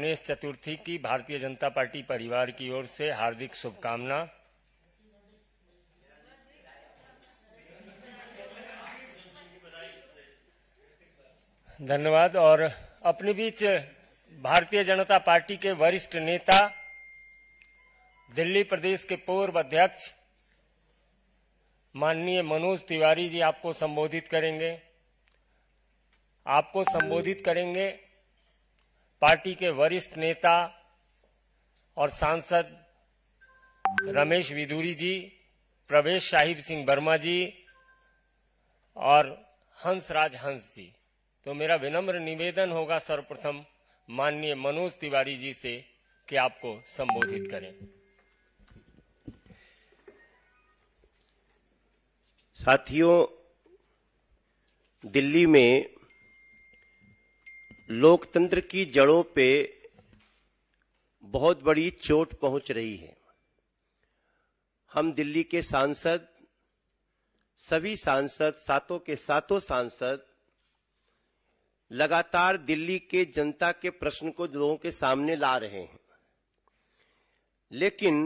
गणेश चतुर्थी की भारतीय जनता पार्टी परिवार की ओर से हार्दिक शुभकामना। धन्यवाद। और अपने बीच भारतीय जनता पार्टी के वरिष्ठ नेता, दिल्ली प्रदेश के पूर्व अध्यक्ष माननीय मनोज तिवारी जी आपको संबोधित करेंगे। आपको संबोधित करेंगे पार्टी के वरिष्ठ नेता और सांसद रमेश विदुरी जी, प्रवेश साहिब सिंह वर्मा जी और हंसराज हंस जी। तो मेरा विनम्र निवेदन होगा सर्वप्रथम माननीय मनोज तिवारी जी से कि आपको संबोधित करें। साथियों, दिल्ली में लोकतंत्र की जड़ों पे बहुत बड़ी चोट पहुंच रही है। हम दिल्ली के सांसद, सभी सांसद, सातों के सातों सांसद लगातार दिल्ली के जनता के प्रश्न को लोगों के सामने ला रहे हैं, लेकिन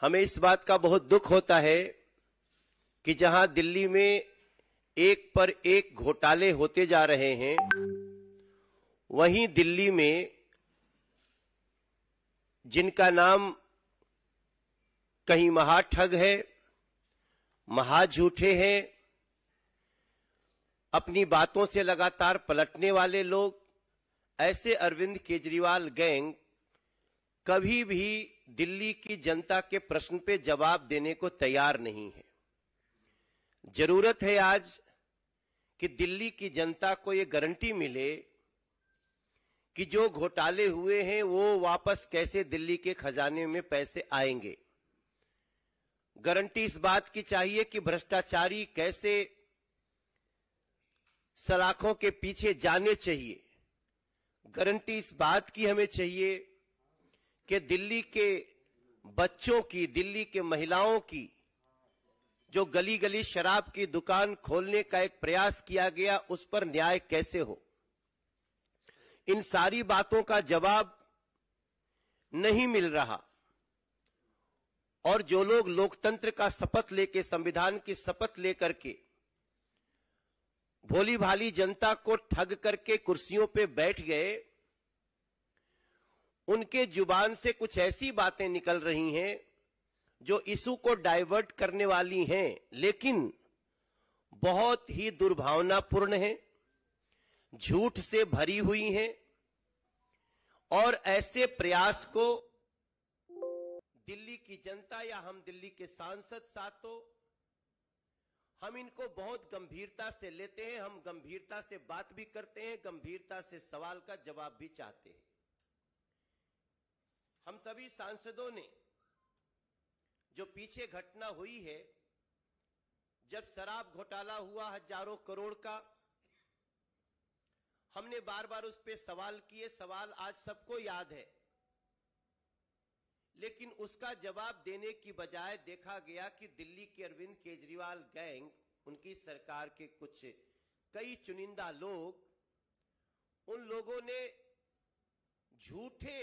हमें इस बात का बहुत दुख होता है कि जहां दिल्ली में एक पर एक घोटाले होते जा रहे हैं, वहीं दिल्ली में जिनका नाम कहीं महाठग है, महाझूठे हैं, अपनी बातों से लगातार पलटने वाले लोग, ऐसे अरविंद केजरीवाल गैंग कभी भी दिल्ली की जनता के प्रश्न पे जवाब देने को तैयार नहीं है। जरूरत है आज कि दिल्ली की जनता को ये गारंटी मिले कि जो घोटाले हुए हैं वो वापस कैसे दिल्ली के खजाने में पैसे आएंगे। गारंटी इस बात की चाहिए कि भ्रष्टाचारी कैसे सलाखों के पीछे जाने चाहिए। गारंटी इस बात की हमें चाहिए कि दिल्ली के बच्चों की, दिल्ली के महिलाओं की जो गली गली शराब की दुकान खोलने का एक प्रयास किया गया, उस पर न्याय कैसे हो। इन सारी बातों का जवाब नहीं मिल रहा। और जो लोग लोकतंत्र का शपथ लेके, संविधान की शपथ लेकर के भोली भाली जनता को ठग करके कुर्सियों पे बैठ गए, उनके जुबान से कुछ ऐसी बातें निकल रही हैं जो इशू को डाइवर्ट करने वाली हैं, लेकिन बहुत ही दुर्भावनापूर्ण हैं, झूठ से भरी हुई हैं। और ऐसे प्रयास को दिल्ली की जनता या हम दिल्ली के सांसद साथों, हम इनको बहुत गंभीरता से लेते हैं। हम गंभीरता से बात भी करते हैं, गंभीरता से सवाल का जवाब भी चाहते हैं। हम सभी सांसदों ने जो पीछे घटना हुई है, जब शराब घोटाला हुआ हजारों करोड़ का, हमने बार बार उस पर सवाल किए। सवाल आज सबको याद है, लेकिन उसका जवाब देने की बजाय देखा गया कि दिल्ली के अरविंद केजरीवाल गैंग, उनकी सरकार के कुछ कई चुनिंदा लोग, उन लोगों ने झूठे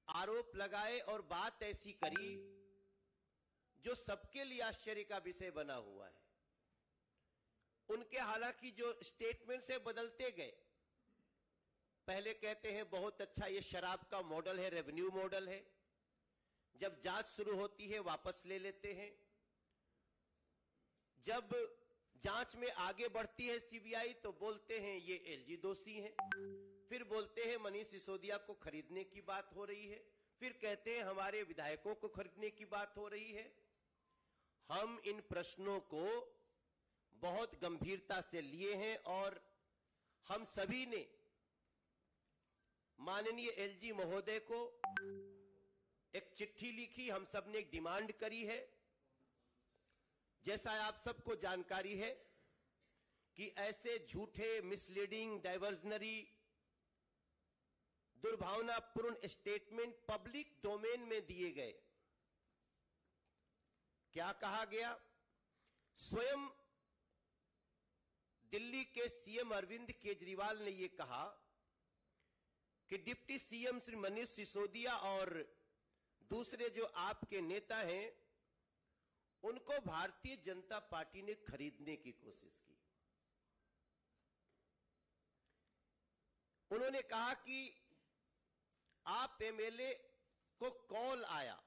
आरोप लगाए और बात ऐसी करी जो सबके लिए आश्चर्य का विषय बना हुआ है। उनके हालांकि जो स्टेटमेंट से बदलते गए, पहले कहते हैं बहुत अच्छा ये शराब का मॉडल है, रेवेन्यू मॉडल है, जब जांच शुरू होती है वापस ले लेते हैं, जब जांच में आगे बढ़ती है सीबीआई तो बोलते हैं ये एलजी दोषी हैं, फिर बोलते हैं मनीष सिसोदिया को खरीदने की बात हो रही है, फिर कहते हैं हमारे विधायकों को खरीदने की बात हो रही है। हम इन प्रश्नों को बहुत गंभीरता से लिए हैं और हम सभी ने माननीय एलजी महोदय को एक चिट्ठी लिखी, हम सब ने एक डिमांड करी है। जैसा आप सबको जानकारी है कि ऐसे झूठे, मिसलीडिंग, डाइवर्जनरी, दुर्भावनापूर्ण स्टेटमेंट पब्लिक डोमेन में दिए गए। क्या कहा गया? स्वयं दिल्ली के सीएम अरविंद केजरीवाल ने यह कहा कि डिप्टी सीएम श्री मनीष सिसोदिया और दूसरे जो आपके नेता हैं उनको भारतीय जनता पार्टी ने खरीदने की कोशिश की। उन्होंने कहा कि आप एमएलए को कॉल आया,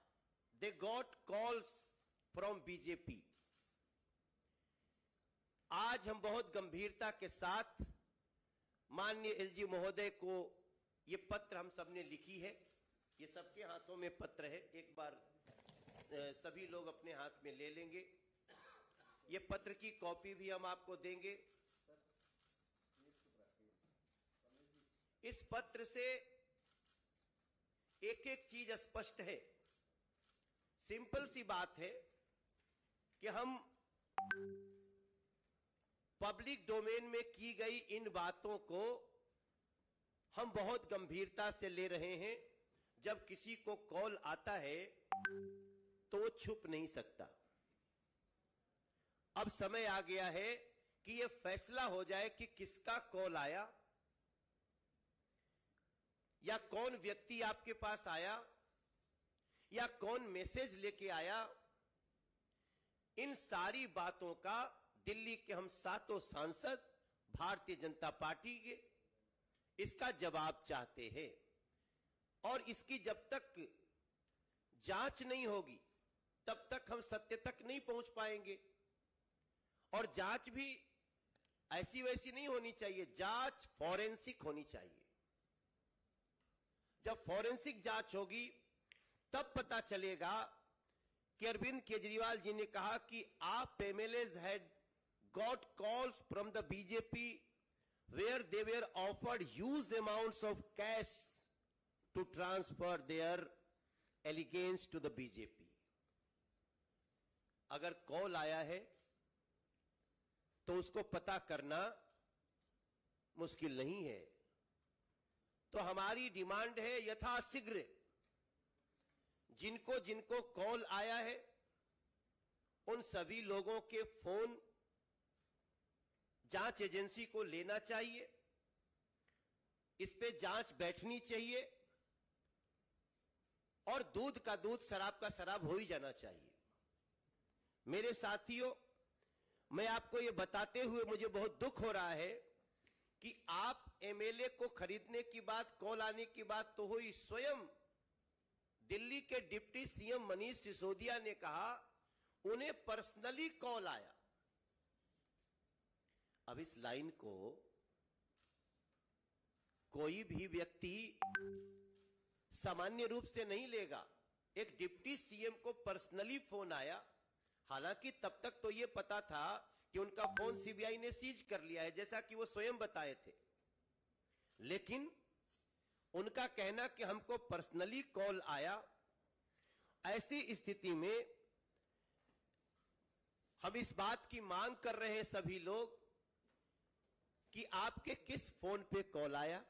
they got calls from BJP. आज हम बहुत गंभीरता के साथ माननीय एलजी महोदय को ये पत्र हम सबने लिखी है, ये सबके हाथों में पत्र है, एक बार सभी लोग अपने हाथ में ले लेंगे। ये पत्र की कॉपी भी हम आपको देंगे। इस पत्र से एक एक चीज स्पष्ट है। सिंपल सी बात है कि हम पब्लिक डोमेन में की गई इन बातों को हम बहुत गंभीरता से ले रहे हैं। जब किसी को कॉल आता है तो वो छुप नहीं सकता। अब समय आ गया है कि यह फैसला हो जाए कि किसका कॉल आया या कौन व्यक्ति आपके पास आया या कौन मैसेज लेके आया। इन सारी बातों का दिल्ली के हम सातों सांसद भारतीय जनता पार्टी के इसका जवाब चाहते हैं। और इसकी जब तक जांच नहीं होगी तब तक हम सत्य तक नहीं पहुंच पाएंगे। और जांच भी ऐसी वैसी नहीं होनी चाहिए, जांच फॉरेंसिक होनी चाहिए। जब फॉरेंसिक जांच होगी तब पता चलेगा कि अरविंद केजरीवाल जी ने कहा कि आप MLAs had got calls from the BJP where they were offered huge amounts of cash to transfer their allegiance to the BJP. अगर कॉल आया है तो उसको पता करना मुश्किल नहीं है। तो हमारी डिमांड है यथाशीघ्र जिनको जिनको कॉल आया है उन सभी लोगों के फोन जांच एजेंसी को लेना चाहिए। इस पे जांच बैठनी चाहिए और दूध का दूध, शराब का शराब हो ही जाना चाहिए। मेरे साथियों, मैं आपको यह बताते हुए मुझे बहुत दुख हो रहा है कि आप एमएलए को खरीदने की बात, कॉल आने की बात तो हुई, स्वयं दिल्ली के डिप्टी सीएम मनीष सिसोदिया ने कहा उन्हें पर्सनली कॉल आया। अब इस लाइन को कोई भी व्यक्ति सामान्य रूप से नहीं लेगा। एक डिप्टी सीएम को पर्सनली फोन आया, हालांकि तब तक तो यह पता था कि उनका फोन सीबीआई ने सीज कर लिया है, जैसा कि वो स्वयं बताए थे। लेकिन उनका कहना कि हमको पर्सनली कॉल आया, ऐसी स्थिति में हम इस बात की मांग कर रहे हैं सभी लोग कि आपके किस फोन पे कॉल आया,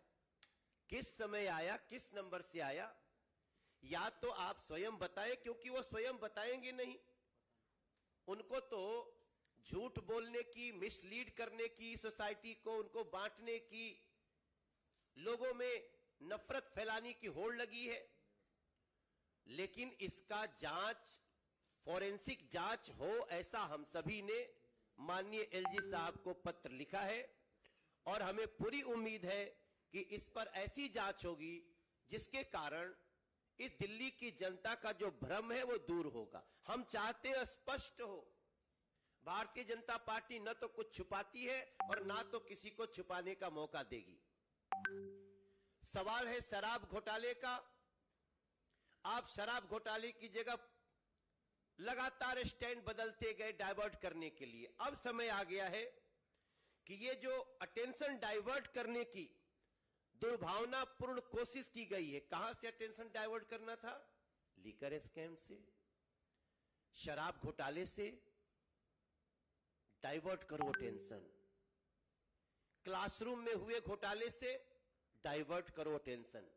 किस समय आया, किस नंबर से आया, या तो आप स्वयं बताएं, क्योंकि वो स्वयं बताएंगे नहीं। उनको तो झूठ बोलने की, मिसलीड करने की, सोसाइटी को उनको बांटने की, लोगों में नफरत फैलाने की होड़ लगी है। लेकिन इसका जांच, फॉरेंसिक जांच हो, ऐसा हम सभी ने माननीय एलजी साहब को पत्र लिखा है और हमें पूरी उम्मीद है कि इस पर ऐसी जांच होगी जिसके कारण इस दिल्ली की जनता का जो भ्रम है वो दूर होगा। हम चाहते हैं स्पष्ट हो। भारतीय जनता पार्टी न तो कुछ छुपाती है और ना तो किसी को छुपाने का मौका देगी। सवाल है शराब घोटाले का। आप शराब घोटाले की जगह लगातार स्टैंड बदलते गए डाइवर्ट करने के लिए। अब समय आ गया है कि ये जो अटेंशन डाइवर्ट करने की दुर्भावनापूर्ण कोशिश की गई है, कहां से अटेंशन डाइवर्ट करना था? लीकर स्कैम से, शराब घोटाले से डाइवर्ट करो अटेंशन। क्लासरूम में हुए घोटाले से डाइवर्ट करो अटेंशन।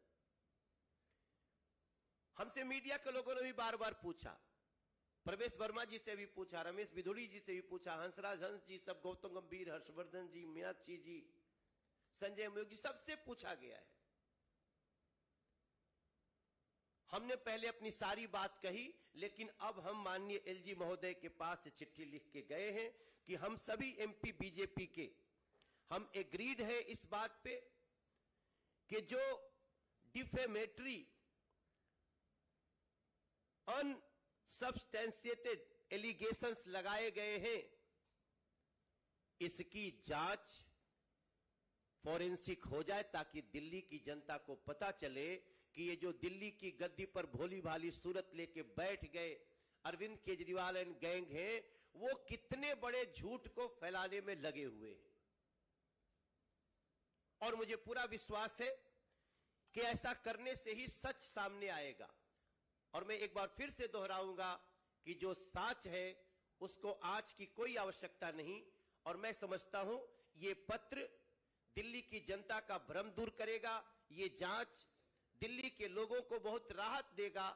हमसे मीडिया के लोगों ने भी बार बार पूछा, प्रवेश वर्मा जी से भी पूछा, रमेश बिधुड़ी जी से भी पूछा, हंसराज हंस जी, सब, गौतम गंभीर, हर्षवर्धन जी, मीनाक्षी जी, संजय मयूख जी, सबसे पूछा गया है हमने पहले अपनी सारी बात कही, लेकिन अब हम माननीय एलजी महोदय के पास चिट्ठी लिख के गए हैं कि हम सभी एमपी बीजेपी के हम एग्रीड है इस बात पे कि जो डिफेमेटरी अनसब्सटेंशिएटेड एलिगेशंस लगाए गए हैं, इसकी जांच फॉरेंसिक हो जाए ताकि दिल्ली की जनता को पता चले कि ये जो दिल्ली की गद्दी पर भोली भाली सूरत लेके बैठ गए अरविंद केजरीवाल एंड गैंग हैं, वो कितने बड़े झूठ को फैलाने में लगे हुए हैं। और मुझे पूरा विश्वास है कि ऐसा करने से ही सच सामने आएगा। और मैं एक बार फिर से दोहराऊंगा कि जो सच है उसको आज की कोई आवश्यकता नहीं, और मैं समझता हूं ये पत्र दिल्ली की जनता का भ्रम दूर करेगा। ये जांच दिल्ली के लोगों को बहुत राहत देगा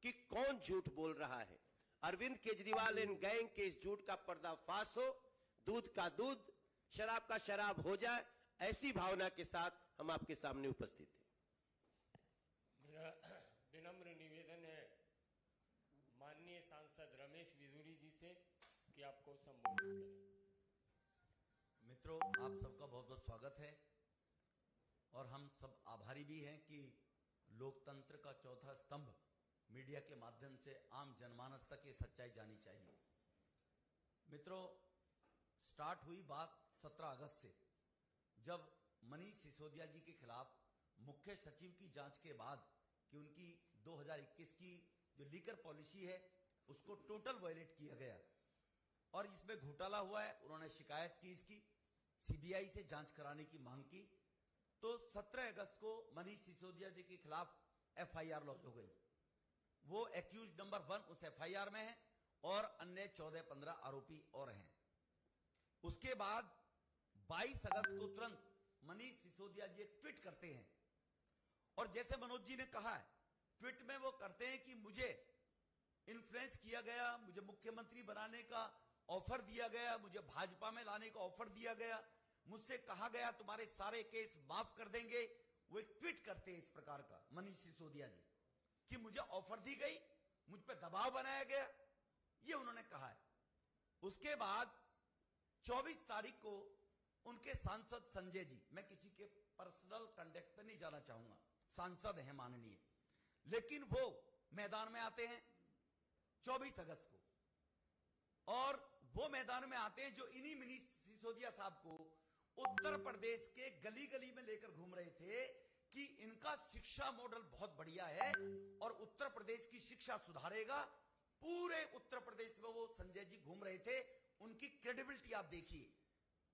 कि कौन झूठ बोल रहा है। अरविंद केजरीवाल एंड गैंग के इस झूठ का पर्दाफाश हो, दूध का दूध, शराब का शराब हो जाए, ऐसी भावना के साथ हम आपके सामने उपस्थित हैं। मेरा विनम्र निवेदन है माननीय सांसद रमेश विदुरी जी से कि आपको संबोधित करें। मित्रों, आप सबका बहुत बहुत स्वागत है और हम सब आभारी भी हैं कि लोकतंत्र का चौथा स्तंभ मीडिया के माध्यम से आम जनमानस तक ये सच्चाई जानी चाहिए। मित्रों, स्टार्ट हुई बात 17 अगस्त से, जब मनीष सिसोदिया जी के खिलाफ मुख्य सचिव की जांच के बाद कि उनकी 2021 की जो लीकर पॉलिसी है उसको टोटल वायलेट किया गया और इसमें घोटाला हुआ है। उन्होंने शिकायत की, इसकी सीबीआई से जांच कराने की मांग की। तो 17 अगस्त को मनीष सिसोदिया जी के खिलाफ एफआईआर लॉन्च हो गई। वो एक्यूज नंबर 1 उस एफआईआर में है और अन्य 14-15 आरोपी और हैं। उसके बाद 22 अगस्त को तुरंत मनीष सिसोदिया जी एक ट्वीट करते हैं और जैसे मनोज जी ने कहा है, ट्वीट में वो करते हैं कि मुझे इन्फ्लुएंस किया गया, मुझे मुख्यमंत्री बनाने का ऑफर दिया गया, मुझे भाजपा में लाने का ऑफर दिया गया, मुझसे कहा गया तुम्हारे सारे केस माफ कर देंगे। वो एक ट्वीट करते हैं इस प्रकार का मनीष सिसोदिया जी कि मुझे ऑफर दी गई, मुझ पर दबाव बनाया गया, ये उन्होंने कहा है। उसके बाद 24 तारीख को उनके सांसद संजय जी, मैं किसी के पर्सनल कंडक्ट पे नहीं जाना चाहूंगा, सांसद हैं माननीय, लेकिन वो मैदान में आते हैं 24 अगस्त को, और वो मैदान में आते हैं जो इन्हीं मनीष सिसोदिया साहब को उत्तर प्रदेश के गली गली में लेकर घूम रहे थे कि इनका शिक्षा मॉडल बहुत बढ़िया है और उत्तर प्रदेश की शिक्षा सुधारेगा। पूरे उत्तर प्रदेश में वो संजय जी घूम रहे थे, उनकी क्रेडिबिलिटी आप देखिए।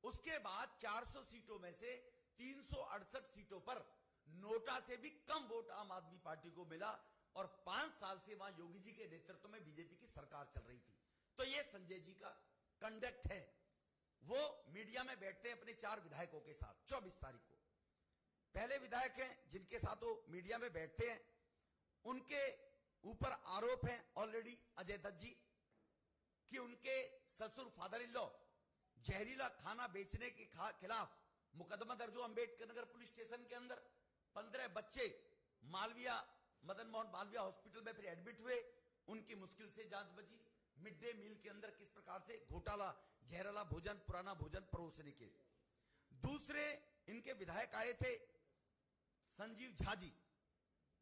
उसके बाद 400 सीटों में से 368 सीटों पर नोटा से भी कम वोट आम आदमी पार्टी को मिला और 5 साल से वहां योगी जी के नेतृत्व में बीजेपी की सरकार चल रही थी। तो ये संजय जी का कंडक्ट है। वो मीडिया में बैठते हैं अपने 4 विधायकों के साथ 24 तारीख को। पहले विधायक हैं जिनके साथ वो मीडिया में बैठते हैं, उनके ऊपर आरोप है ऑलरेडी अजय दत्त जी कि उनके ससुर फादर इन लॉ जहरीला खाना बेचने के खिलाफ मुकदमा दर्ज हुआ अंबेडकर नगर पुलिस स्टेशन के अंदर। 15 बच्चे मालविया, मदन मोहन मालविया हॉस्पिटल में फिर एडमिट हुए, उनकी मुश्किल से जांच बची। मिड डे मील के अंदर किस प्रकार से घोटाला, जहरीला भोजन, पुराना भोजन परोसने के। दूसरे इनके विधायक आए थे संजीव झा जी,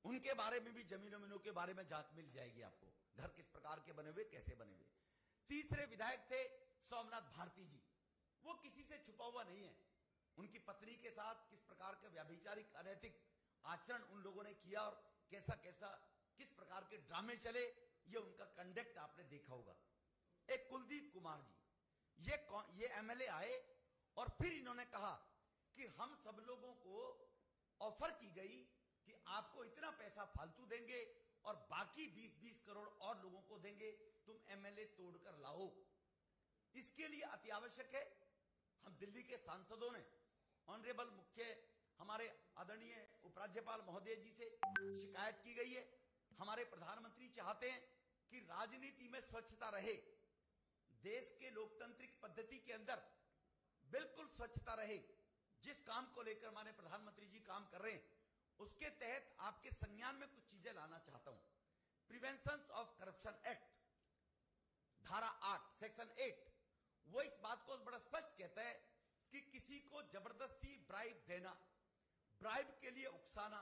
उनके बारे में भी जमीनों के बारे में जांच मिल जाएगी आपको, घर किस प्रकार के बने हुए, कैसे बने हुए। तीसरे विधायक थे सोमनाथ भारती जी, वो किसी से छुपा हुआ नहीं है। उनकी पत्नी के साथ किस प्रकार का व्यभिचारिक अनैतिक आचरण उन लोगों ने किया और कैसा कैसा किस प्रकार के ड्रामे चले, ये उनका कंडक्ट आपने देखा होगा। एक कुलदीप कुमार जी, ये एमएलए आए और फिर इन्होंने कहा कि हम सब लोगों को ऑफर की गई कि आपको इतना पैसा फालतू देंगे और बाकी 20-20 करोड़ और लोगों को देंगे, तुम एमएलए तोड़कर लाओ। इसके लिए अति आवश्यक है, हम दिल्ली के सांसदों ने ऑनरेबल मुख्य हमारे आदरणीय उपराज्यपाल महोदय जी से शिकायत की गई है। हमारे प्रधानमंत्री चाहते हैं कि राजनीति में स्वच्छता रहे, देश के लोकतांत्रिक पद्धति के अंदर बिल्कुल स्वच्छता रहे। जिस काम को लेकर माननीय प्रधानमंत्री जी काम कर रहे हैं उसके तहत आपके संज्ञान में कुछ चीजें लाना चाहता हूं। प्रिवेंशन ऑफ करप्शन एक्ट धारा 8 सेक्शन 8 वो इस बात को बड़ा स्पष्ट कहता है कि किसी को जबरदस्ती ब्राइब देना, ब्राइब के लिए उकसाना,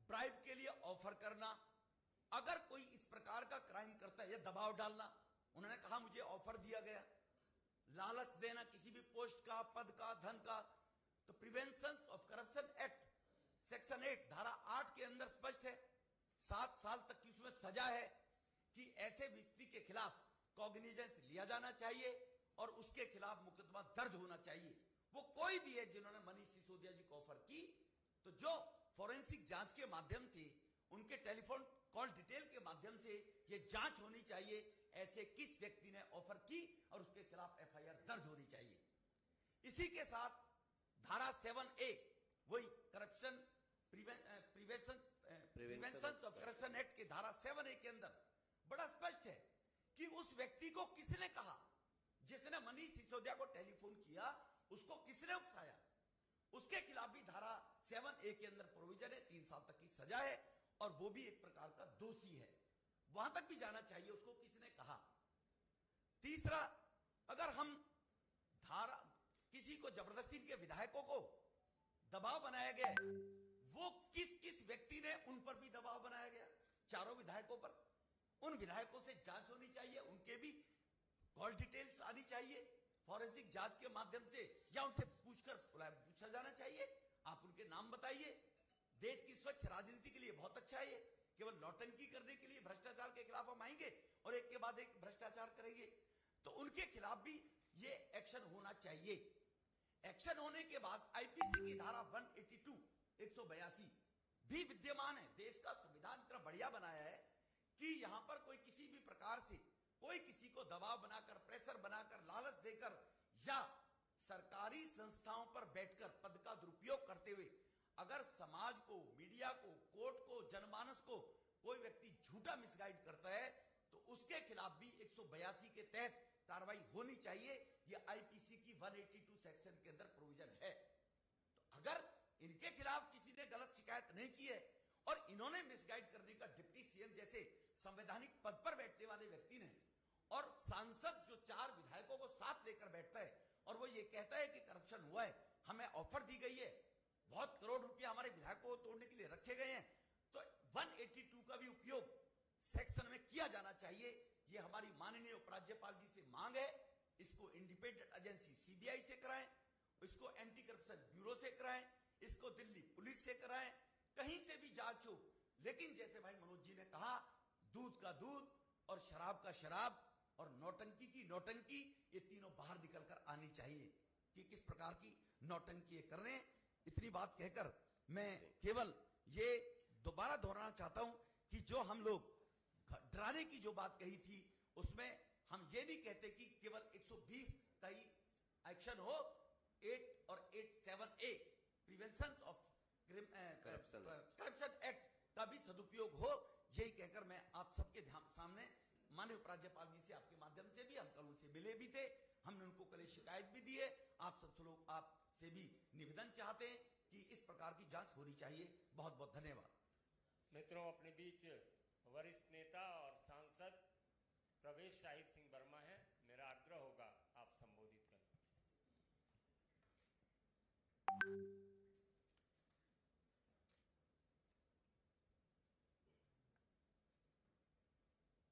ब्राइब के लिए ऑफर करना, अगर कोई इस प्रकार का क्राइम करता है, या दबाव डालना, उन्होंने कहा मुझे ऑफर दिया गया, लालच देना किसी भी पोस्ट का, पद का, धन का, तो prevention of corruption act section 8 धारा 8 के अंदर स्पष्ट है, 7 साल तक की उसमें सजा है कि ऐसे व्यक्ति के खिलाफ कॉग्निजेंस लिया जाना चाहिए और उसके खिलाफ मुकदमा दर्ज होना चाहिए। वो कोई भी है जिन्होंने मनीष सिसोदिया जी को ऑफर की, तो जो फॉरेंसिक जांच के माध्यम से, उनके टेलीफोन कॉल डिटेल के माध्यम से ये जांच होनी चाहिए, ऐसे किस व्यक्ति ने ऑफर की और उसके खिलाफ एफआईआर दर्ज होनी चाहिए। इसी के साथ धारा 7A वही corruption prevention of corruption act के धारा 7A के अंदर बड़ा स्पष्ट है कि उस व्यक्ति को किसने कहा, जिसने मनीष सिसोदिया को टेलीफोन किया, उसको किसने उकसाया, उसके खिलाफ भी धारा 7A के अंदर प्रोविजन है, 3 साल तक की सजा है और वो भी एक प्रकार का दोषी है, वहां तक भी जाना चाहिए उसको किसने कहा। तीसरा, अगर हम धारा किसी को जबरदस्ती के विधायकों को दबाव बनाया गया है, वो किस किस व्यक्ति ने उन पर भी दबाव बनाया गया, चारों विधायकों पर, उन विधायकों से जांच होनी चाहिए, उनके भी कॉल डिटेल्स आनी चाहिए फॉरेंसिक जांच के माध्यम से, या उनसे पूछा जाना चाहिए, आप उनके नाम बताइए। देश की स्वच्छ राजनीति के लिए बहुत अच्छा है ये, केवल नौटंकी करने के लिए भ्रष्टाचार के खिलाफ हम आएंगे और एक के बाद एक भ्रष्टाचार करेंगे, तो उनके खिलाफ भी ये एक्शन होना चाहिए। एक्शन होने के बाद आईपीसी की धारा 182 182 भी विद्यमान है। देश का संविधान इतना बढ़िया बनाया है कि यहां पर कोई किसी भी प्रकार से कोई किसी को दबाव बनाकर, प्रेशर बनाकर, लालच देकर या सरकारी संस्थाओं पर बैठकर पद का दुरुपयोग करते हुए अगर समाज को, मीडिया को, कोर्ट को, जनमानस को कोई व्यक्ति झूठा मिसगाइड करता है तो उसके खिलाफ भी 182 के तहत कार्रवाई होनी चाहिए। यह आईपीसी की 182 सेक्शन के अंदर प्रोविजन है। तो अगर इनके खिलाफ किसी ने गलत शिकायत नहीं की है और इन्होंने मिसगाइड करने का डिप्टी सीएम जैसे संवैधानिक पद पर बैठने वाले व्यक्ति ने, और सांसद जो 4 विधायकों को साथ लेकर बैठता है और वो ये कहता है कि करप्शन हुआ है, हमें ऑफर दी गई है, बहुत करोड़ रुपया हमारे विधायकों को तोड़ने के लिए रखे गए हैं, तो 182 का भी उपयोग सेक्शन में किया जाना चाहिए। ये हमारी माननीय उपराज्यपाल जी से मांग है। इसको इंडिपेंडेंट एजेंसी सीबीआई से कराएं, इसको एंटी करप्शन ब्यूरो से कराएं, इसको दिल्ली पुलिस से कराएं, कहीं से भी जांच हो, लेकिन जैसे भाई मनोज जी ने कहा, दूध का दूध और शराब का शराब और नौटंकी की नौटंकी, ये तीनों बाहर निकलकर आनी चाहिए कि किस प्रकार की नौटंकी कर रहे हैं। इतनी बात कहकर मैं केवल ये दोबारा दोहराना चाहता हूं कि जो हम लोग डराने की जो बात कही थी, उसमें हम ये नहीं कहते कि केवल 120 का ही एक्शन हो, 8 और 87A prevention of corruption act का भी सदुपयोग हो। यही कहकर मैं आप सबके सामने माननीय उपराज्यपाल जी से आपके माध्यम से भी, हम कल उनसे मिले भी थे, हमने उनको कल शिकायत भी दी है, आप सब लोग आपसे भी निवेदन चाहते हैं कि इस प्रकार की जांच होनी चाहिए। बहुत बहुत धन्यवाद। मित्रों, अपने बीच वरिष्ठ नेता और सांसद प्रवेश शाहिब सिंह वर्मा हैं। मेरा आग्रह होगा आप संबोधित करें।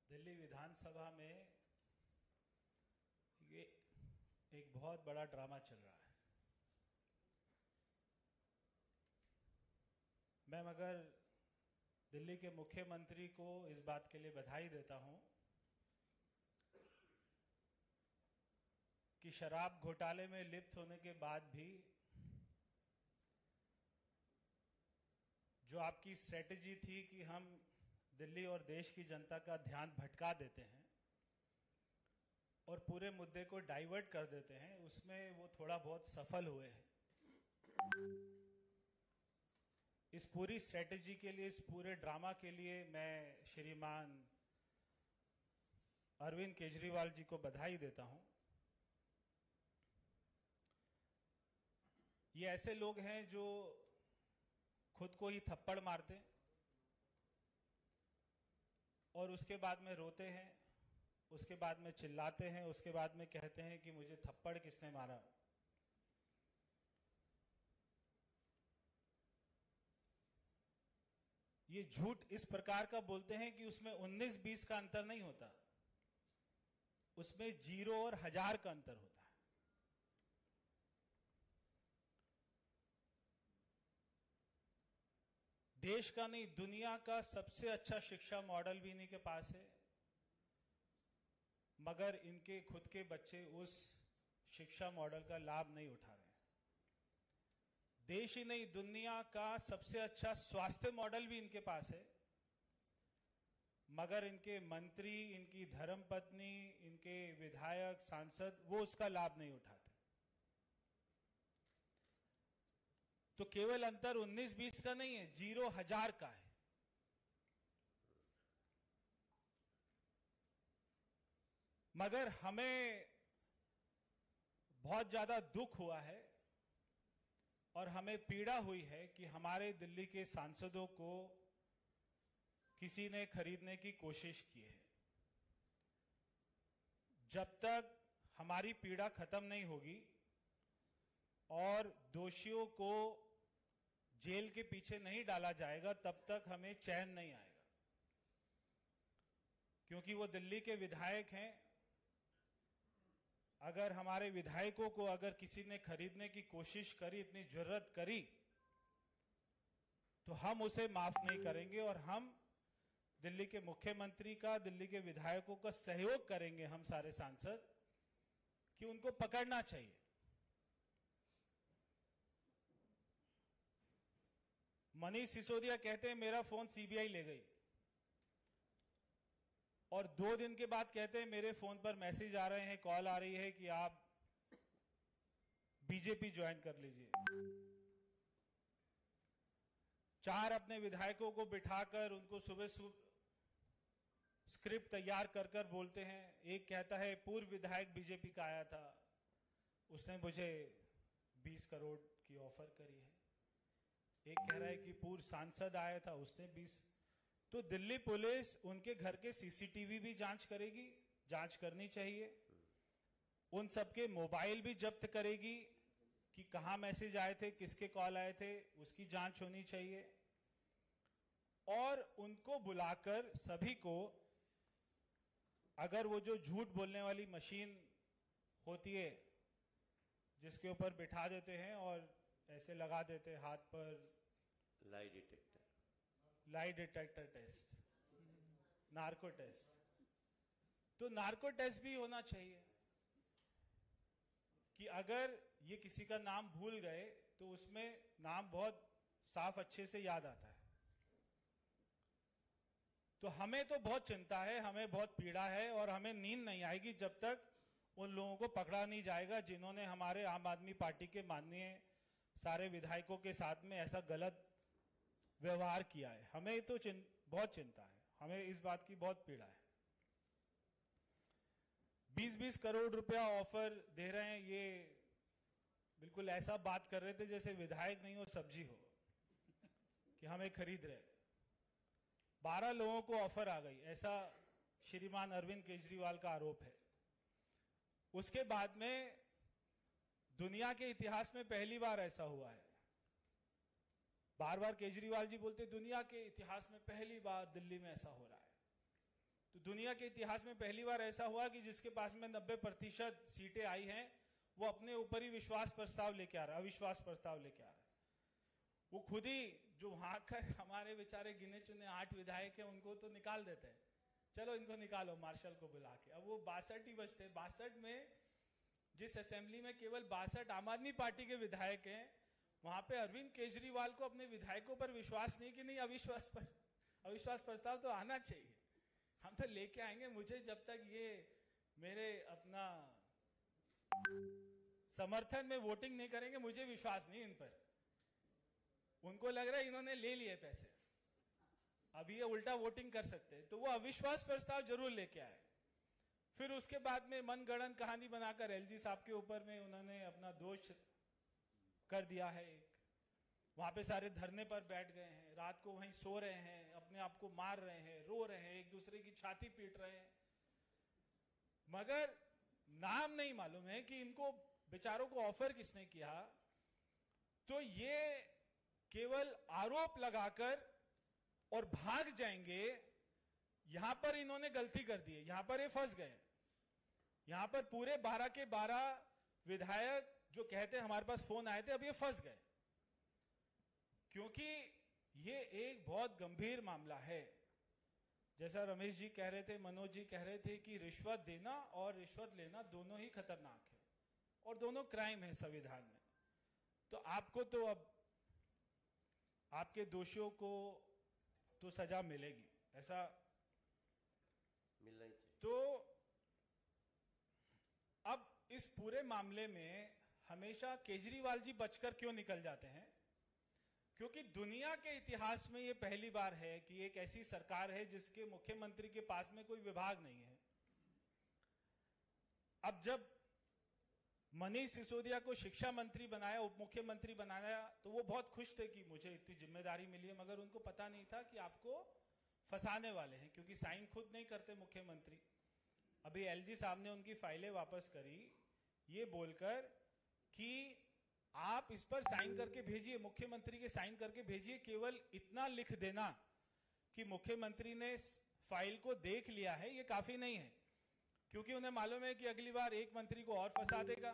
दिल्ली विधानसभा में ये एक बहुत बड़ा ड्रामा चल रहा है। मैं मगर दिल्ली के मुख्यमंत्री को इस बात के लिए बधाई देता हूं कि शराब घोटाले में लिप्त होने के बाद भी जो आपकी स्ट्रेटेजी थी कि हम दिल्ली और देश की जनता का ध्यान भटका देते हैं और पूरे मुद्दे को डाइवर्ट कर देते हैं, उसमें वो थोड़ा बहुत सफल हुए हैं। इस पूरी स्ट्रेटेजी के लिए, इस पूरे ड्रामा के लिए मैं श्रीमान अरविंद केजरीवाल जी को बधाई देता हूं। ये ऐसे लोग हैं जो खुद को ही थप्पड़ मारते हैं, और उसके बाद में रोते हैं, उसके बाद में चिल्लाते हैं, उसके बाद में कहते हैं कि मुझे थप्पड़ किसने मारा। ये झूठ इस प्रकार का बोलते हैं कि उसमें 19-20 का अंतर नहीं होता, उसमें 0 और 1000 का अंतर होता है। देश का नहीं, दुनिया का सबसे अच्छा शिक्षा मॉडल भी इन्हीं के पास है, मगर इनके खुद के बच्चे उस शिक्षा मॉडल का लाभ नहीं उठा रहे हैं। देश ही नहीं, दुनिया का सबसे अच्छा स्वास्थ्य मॉडल भी इनके पास है, मगर इनके मंत्री, इनकी धर्मपत्नी, इनके विधायक, सांसद वो उसका लाभ नहीं उठाते। तो केवल अंतर 19-20 का नहीं है, 0-1000 का है। मगर हमें बहुत ज्यादा दुख हुआ है और हमें पीड़ा हुई है कि हमारे दिल्ली के सांसदों को किसी ने खरीदने की कोशिश की है। जब तक हमारी पीड़ा खत्म नहीं होगी और दोषियों को जेल के पीछे नहीं डाला जाएगा, तब तक हमें चैन नहीं आएगा। क्योंकि वो दिल्ली के विधायक हैं। अगर हमारे विधायकों को अगर किसी ने खरीदने की कोशिश करी, इतनी जुर्रत करी, तो हम उसे माफ नहीं करेंगे और हम दिल्ली के मुख्यमंत्री का, दिल्ली के विधायकों का सहयोग करेंगे, हम सारे सांसद, कि उनको पकड़ना चाहिए। मनीष सिसोदिया कहते हैं मेरा फोन सीबीआई ले गई, और 2 दिन के बाद कहते हैं मेरे फोन पर मैसेज आ रहे हैं, कॉल आ रही है कि आप बीजेपी ज्वाइन कर लीजिए। 4 अपने विधायकों को बिठाकर उनको सुबह स्क्रिप्ट तैयार कर कर बोलते हैं। एक कहता है पूर्व विधायक बीजेपी का आया था, उसने मुझे 20 करोड़ की ऑफर करी है। एक कह रहा है कि पूर्व सांसद आया था, उसने 20। तो दिल्ली पुलिस उनके घर के सीसीटीवी भी जांच करेगी, जांच करनी चाहिए। उन सबके मोबाइल भी जब्त करेगी कि कहां मैसेज आए थे, किसके कॉल आए थे, उसकी जांच होनी चाहिए। और उनको बुलाकर सभी को, अगर वो जो झूठ बोलने वाली मशीन होती है जिसके ऊपर बिठा देते हैं और ऐसे लगा देते हैं हाथ पर, lie detector test, narco test, तो नार्को टेस्ट भी होना चाहिए कि अगर ये किसी का नाम भूल गए तो उसमें नाम बहुत साफ अच्छे से याद आता है। तो हमें तो बहुत चिंता है, हमें बहुत पीड़ा है और हमें नींद नहीं आएगी जब तक उन लोगों को पकड़ा नहीं जाएगा जिन्होंने हमारे आम आदमी पार्टी के माननीय सारे विधायकों के साथ में ऐसा गलत व्यवहार किया है। हमें तो बहुत चिंता है, हमें इस बात की बहुत पीड़ा है। 20-20 करोड़ रुपया ऑफर दे रहे हैं, ये बिल्कुल ऐसा बात कर रहे थे जैसे विधायक नहीं हो सब्जी हो कि हमें खरीद रहे। 12 लोगों को ऑफर आ गई, ऐसा श्रीमान अरविंद केजरीवाल का आरोप है। उसके बाद में दुनिया के इतिहास में पहली बार ऐसा हुआ है। बार बार केजरीवाल जी बोलते दुनिया के इतिहास में पहली बार दिल्ली में ऐसा हो रहा है। तो दुनिया के इतिहास में पहली बार ऐसा हुआ कि जिसके पास में 90% सीटें आई हैं वो अपने ऊपर ही विश्वास प्रस्ताव लेके आ रहा है, अविश्वास प्रस्ताव लेके आ रहा है। वो खुद ही जो वहां कर हमारे बेचारे गिने चुने 8 विधायक हैं उनको तो निकाल देते हैं, चलो इनको निकालो मार्शल को बुला के। अब वो 62 ही बचते, 62 में जिस असेंबली में केवल 62 आम आदमी पार्टी के विधायक हैं, वहां पे अरविंद केजरीवाल को अपने विधायकों पर विश्वास नहीं कि नहीं अविश्वास प्रस्ताव तो आना चाहिए, हम तो लेके आएंगे। मुझे जब तक ये मेरे अपना समर्थन में वोटिंग नहीं करेंगे मुझे विश्वास नहीं इन पर। उनको लग रहा है इन्होंने ले लिए पैसे, अभी ये उल्टा वोटिंग कर सकते हैं, तो वो अविश्वास प्रस्ताव जरूर लेके आए। फिर उसके बाद में मनगढ़ंत कहानी बनाकर एलजी साहब के ऊपर में उन्होंने अपना दोष कर दिया है एक। वहां पे सारे धरने पर बैठ गए हैं, रात को वहीं सो रहे हैं, अपने आप को मार रहे हैं, रो रहे हैं, एक दूसरे की छाती पीट रहे हैं, मगर नाम नहीं मालूम है कि इनको बेचारों को ऑफर किसने किया। तो ये केवल आरोप लगाकर और भाग जाएंगे, यहां पर इन्होंने गलती कर दी है, यहां पर ये फंस गए। यहां पर पूरे 12 के 12 विधायक जो कहते हैं हमारे पास फोन आए थे, अब ये फंस गए, क्योंकि ये एक बहुत गंभीर मामला है। जैसा रमेश जी कह रहे थे, मनोज जी कह रहे थे कि रिश्वत देना और रिश्वत लेना दोनों ही खतरनाक है और दोनों क्राइम है संविधान में। तो आपको तो अब आपके दोषियों को तो सजा मिलेगी, ऐसा मिलना ही चाहिए। तो अब इस पूरे मामले में हमेशा केजरीवाल जी बचकर क्यों निकल जाते हैं? क्योंकि दुनिया के इतिहास में यह पहली बार है कि एक ऐसी सरकार है जिसके मुख्यमंत्री के पास में कोई विभाग नहीं है। अब जब मनीष सिसोदिया को शिक्षा मंत्री बनाया, उप मुख्यमंत्री बनाया, तो वो बहुत खुश थे कि मुझे इतनी जिम्मेदारी मिली है, मगर उनको पता नहीं था कि आपको फंसाने वाले हैं, क्योंकि साइन खुद नहीं करते मुख्यमंत्री। अभी एलजी साहब ने उनकी फाइलें वापस करी ये बोलकर कि आप इस पर साइन करके भेजिए, मुख्यमंत्री के साइन करके भेजिए, केवल इतना लिख देना कि मुख्यमंत्री ने फाइल को देख लिया है, ये काफी नहीं है, क्योंकि उन्हें मालूम है कि अगली बार एक मंत्री को और फंसा देगा।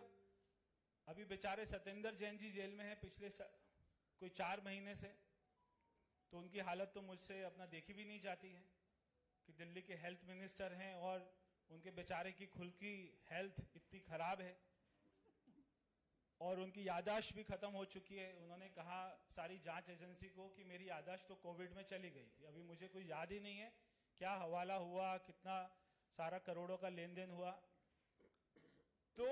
अभी बेचारे सत्येंद्र जैन जी जेल में हैं पिछले कोई 4 महीने से, तो उनकी हालत तो मुझसे अपना देखी भी नहीं जाती है कि दिल्ली के हेल्थ मिनिस्टर हैं और उनके बेचारे की खुद की हेल्थ इतनी खराब है और उनकी याददाश्त भी खत्म हो चुकी है। उन्होंने कहा सारी जांच एजेंसी को कि मेरी याददाश्त तो कोविड में चली गई थी, अभी मुझे कोई याद ही नहीं है क्या हवाला हुआ, कितना सारा करोड़ों का लेन देन हुआ। तो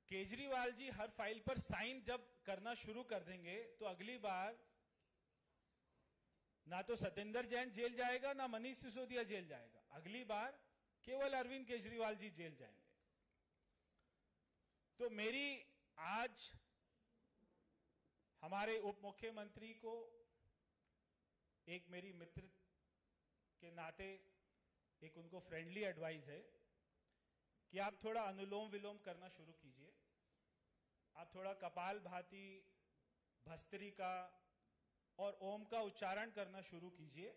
केजरीवाल जी हर फाइल पर साइन जब करना शुरू कर देंगे तो अगली बार ना तो सत्येंद्र जैन जेल जाएगा, ना मनीष सिसोदिया जेल जाएगा, अगली बार केवल अरविंद केजरीवाल जी जेल जाएंगे। तो मेरी आज हमारे उप मुख्यमंत्री को एक मेरी मित्र के नाते एक उनको फ्रेंडली एडवाइस है कि आप थोड़ा अनुलोम विलोम करना शुरू कीजिए। आप थोड़ा कपाल भाती, भस्त्रिका और ओम का उच्चारण करना शुरू कीजिए,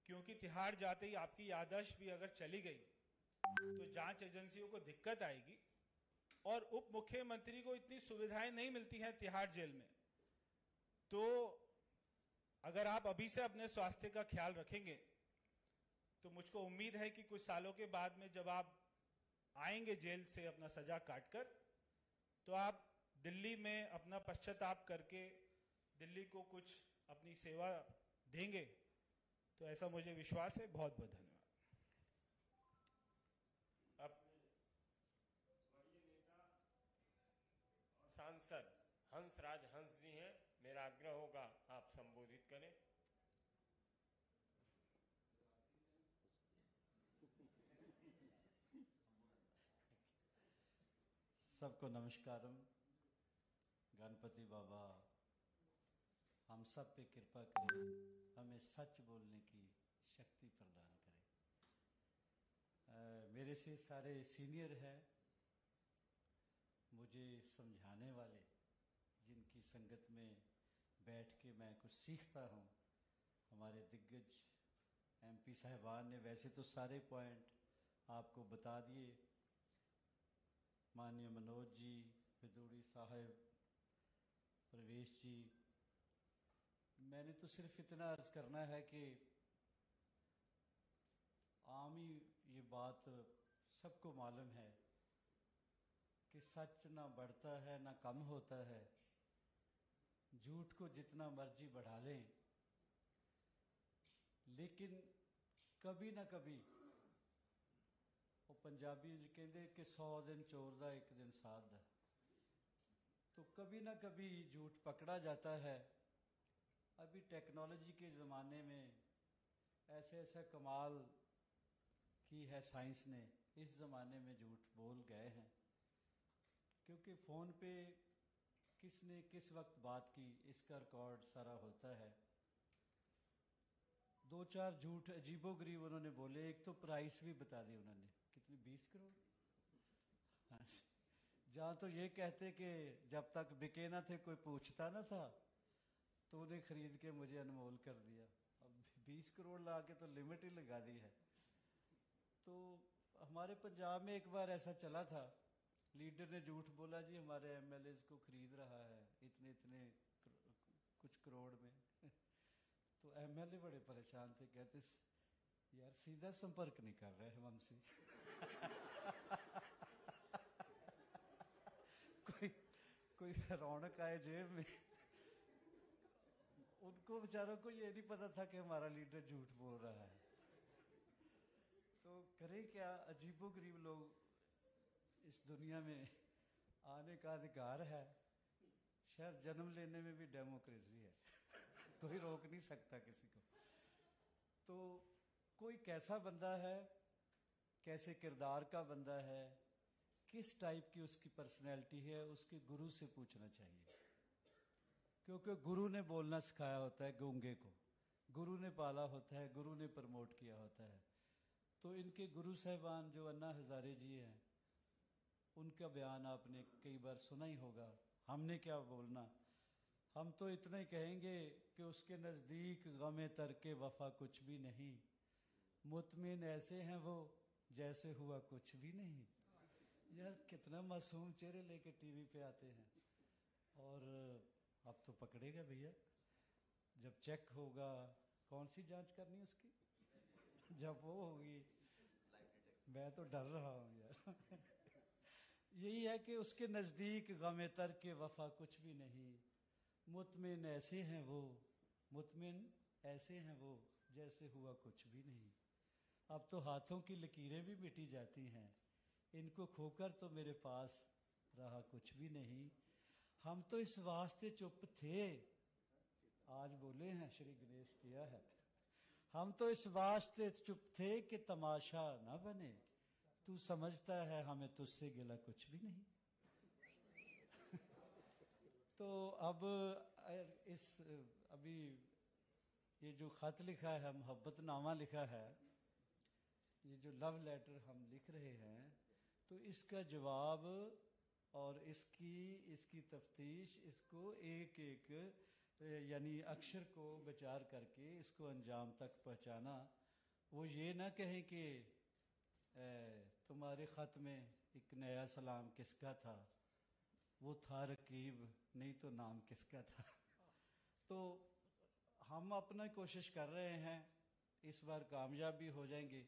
क्योंकि तिहाड़ जाते ही आपकी याददाश्त भी अगर चली गई तो जांच एजेंसियों को दिक्कत आएगी और उप मुख्यमंत्री को इतनी सुविधाएं नहीं मिलती हैं तिहाड़ जेल में। तो अगर आप अभी से अपने स्वास्थ्य का ख्याल रखेंगे तो मुझको उम्मीद है कि कुछ सालों के बाद में जब आप आएंगे जेल से अपना सजा काटकर, तो आप दिल्ली में अपना पश्चाताप करके दिल्ली को कुछ अपनी सेवा देंगे। तो ऐसा मुझे विश्वास है। बहुत बहुत धन्यवाद। अब वरीय नेता और सांसद हंसराज हंस जी हैं, मेरा आग्रह होगा आप संबोधित करें। सबको नमस्कारम। गणपति बाबा हम सब पे कृपा करें, हमें सच बोलने की शक्ति प्रदान करें। मेरे से सारे सीनियर हैं, मुझे समझाने वाले, जिनकी संगत में बैठ के मैं कुछ सीखता हूँ। हमारे दिग्गज एमपी साहिबान ने वैसे तो सारे पॉइंट आपको बता दिए, माननीय मनोज जी, पिदूड़ी साहब, प्रवेश जी। मैंने तो सिर्फ इतना अर्ज करना है कि आम ही ये बात सबको मालूम है कि सच ना बढ़ता है ना कम होता है। झूठ को जितना मर्जी बढ़ा लें, लेकिन कभी ना कभी वो पंजाबी जी कहते कि 100 दिन चोर दा 1 दिन साध दा, तो कभी ना कभी झूठ पकड़ा जाता है। अभी टेक्नोलॉजी के ज़माने में ऐसे ऐसा कमाल की है साइंस ने, इस ज़माने में झूठ बोल गए हैं। क्योंकि फ़ोन पे किसने किस वक्त बात की, इसका रिकॉर्ड सारा होता है। दो चार झूठ अजीबोगरीब उन्होंने बोले। एक तो प्राइस भी बता दी उन्होंने, कितनी 20 करोड़। हाँ, जहाँ तो ये कहते कि जब तक बिके ना थे कोई पूछता ना था, तो उन्हें खरीद के मुझे अनमोल कर दिया। अब 20 करोड़ ला के तो लिमिट ही लगा दी है। तो हमारे पंजाब में एक बार ऐसा चला था, लीडर ने झूठ बोला जी हमारे एमएलए को खरीद रहा है इतने इतने कुछ करोड़ में। तो एमएलए बड़े परेशान थे, कहते यार सीधा संपर्क नहीं कर रहे हम हमसे। कोई रौनक आए जेब में। उनको बेचारों को ये नहीं पता था कि हमारा लीडर झूठ बोल रहा है। तो करें क्या, अजीबोगरीब लोग इस दुनिया में आने का अधिकार है। शायद जन्म लेने में भी डेमोक्रेसी है। कोई रोक नहीं सकता किसी को। तो कोई कैसा बंदा है, कैसे किरदार का बंदा है, किस टाइप की उसकी पर्सनैलिटी है, उसके गुरु से पूछना चाहिए। क्योंकि गुरु ने बोलना सिखाया होता है गूंगे को, गुरु ने पाला होता है, गुरु ने प्रमोट किया होता है। तो इनके गुरु साहिबान जो अन्ना हजारे जी हैं, उनका बयान आपने कई बार सुना ही होगा। हमने क्या बोलना, हम तो इतना ही कहेंगे कि उसके नज़दीक गमे तरके वफा कुछ भी नहीं, मुतमिन ऐसे हैं वो जैसे हुआ कुछ भी नहीं। यार कितना मासूम चेहरे लेके टीवी पे आते हैं। और अब तो पकड़ेगा भैया, जब चेक होगा। कौन सी जांच करनी है उसकी? जब वो होगी, मैं तो डर रहा हूँ यार। यही है कि उसके नज़दीक गमे तरके वफा कुछ भी नहीं, मुतमिन ऐसे हैं वो, मुतमिन ऐसे हैं वो जैसे हुआ कुछ भी नहीं। अब तो हाथों की लकीरें भी मिटी जाती हैं, इनको खोकर तो मेरे पास रहा कुछ भी नहीं। हम तो इस वास्ते चुप थे, आज बोले हैं श्री गणेश किया है। हम तो इस वास्ते चुप थे कि तमाशा ना बने, तू समझता है हमें तुझसे गिला कुछ भी नहीं। तो अब अभी ये जो खत लिखा है, मोहब्बतनामा लिखा है, ये जो लव लेटर हम लिख रहे हैं, तो इसका जवाब और इसकी तफ्तीश, इसको एक एक यानी अक्षर को विचार करके इसको अंजाम तक पहुंचाना। वो ये ना कहें कि तुम्हारे ख़त में एक नया सलाम किसका था, वो था रकीब, नहीं तो नाम किसका था। तो हम अपना कोशिश कर रहे हैं, इस बार कामयाब भी हो जाएंगे।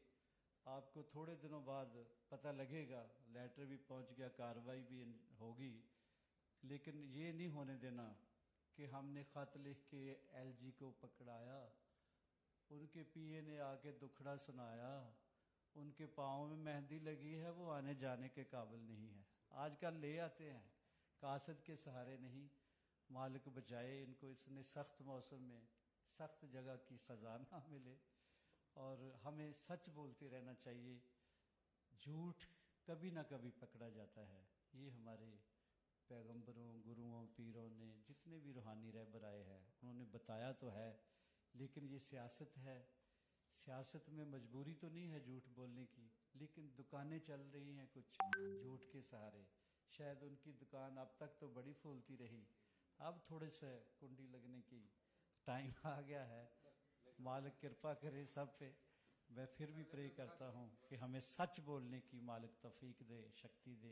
आपको थोड़े दिनों बाद पता लगेगा, लेटर भी पहुंच गया, कार्रवाई भी होगी। लेकिन ये नहीं होने देना कि हमने ख़त लिख के एलजी को पकड़ाया, उनके पीए ने आके दुखड़ा सुनाया, उनके पाँव में मेहंदी लगी है, वो आने जाने के काबिल नहीं है। आजकल ले आते हैं, कासद के सहारे नहीं। मालिक बचाए इनको, इसने सख्त मौसम में सख्त जगह की सज़ा ना मिले। और हमें सच बोलते रहना चाहिए। झूठ कभी ना कभी पकड़ा जाता है। ये हमारे पैगंबरों, गुरुओं, पीरों ने, जितने भी रूहानी रहबर आए हैं, उन्होंने बताया तो है। लेकिन ये सियासत है, सियासत में मजबूरी तो नहीं है झूठ बोलने की, लेकिन दुकानें चल रही हैं कुछ झूठ के सहारे। शायद उनकी दुकान अब तक तो बड़ी फूलती रही, अब थोड़े से कुंडी लगने की टाइम आ गया है। मालिक कृपा करे सब पे। मैं फिर भी प्रे करता हूँ कि हमें सच बोलने की मालिक तौफीक दे, शक्ति दे।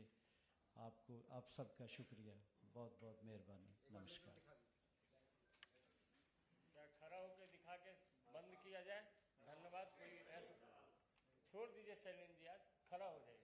आपको, आप सबका शुक्रिया, बहुत बहुत मेहरबानी, नमस्कार। क्या खड़ा होकर दिखा के बंद किया जाए? धन्यवाद। कोई ऐसा छोड़ दीजिए सैलिन जी, आज खड़ा हो जाइए।